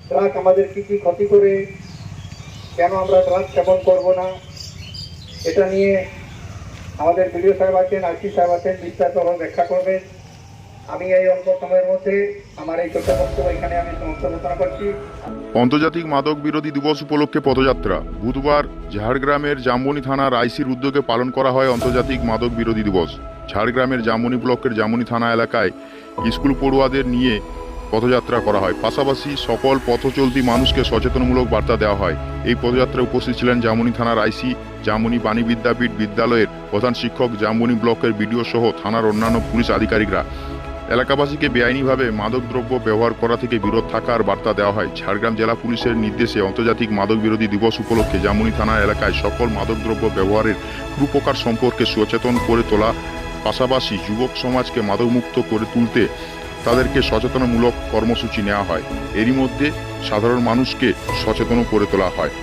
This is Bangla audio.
ড্রাগ আমাদের কি কি ক্ষতি করে, কেন আমরা ড্রাগ সেবন করব না, এটা নিয়ে আমাদের বিডিও সাহেব আছেন, আইসি সাহেব আছেন, বিস্তারিতভাবে ব্যাখ্যা করবেন। আমি এই অল্প সময়ের মধ্যে আমার এই ছোট বক্তব্য এখানে আমি সমাপ্ত ঘোষণা করছি। আন্তর্জাতিক মাদক বিরোধী দিবস উপলক্ষে পদযাত্রা বুধবার ঝাড়গ্রামের জামবনি থানার আইসির উদ্যোগে পালন করা হয় আন্তর্জাতিক মাদক বিরোধী দিবস। ঝাড়গ্রামের জামবনি ব্লকের জামবনি থানা এলাকায় স্কুল পড়ুয়াদের নিয়ে পদযাত্রা করা হয়, পাশাপাশি সকল পথচলতি মানুষকে সচেতনমূলক বার্তা দেওয়া হয়। এই পদযাত্রায় উপস্থিত ছিলেন জামবনি থানার আইসি, জামবনি বাণী বিদ্যাপীঠ বিদ্যালয়ের প্রধান শিক্ষক, জামবনি ব্লকের বিডিও সহ থানার অন্যান্য পুলিশ আধিকারিকরা। এলাকাবাসীকে বেআইনিভাবে মাদকদ্রব্য ব্যবহার করা থেকে বিরত থাকার বার্তা দেওয়া হয়। ঝাড়গ্রাম জেলা পুলিশের নির্দেশে আন্তর্জাতিক মাদক বিরোধী দিবস উপলক্ষে জামবনি থানা এলাকায় সকল মাদকদ্রব্য ব্যবহারের কুপ্রকার সম্পর্কে সচেতন করে তোলা, পাশাপাশি যুবক সমাজকে মাদকমুক্ত করে তুলতে তাদেরকে সচেতনমূলক কর্মসূচি নেওয়া হয়। এরই মধ্যে সাধারণ মানুষকে সচেতন করে তোলা হয়।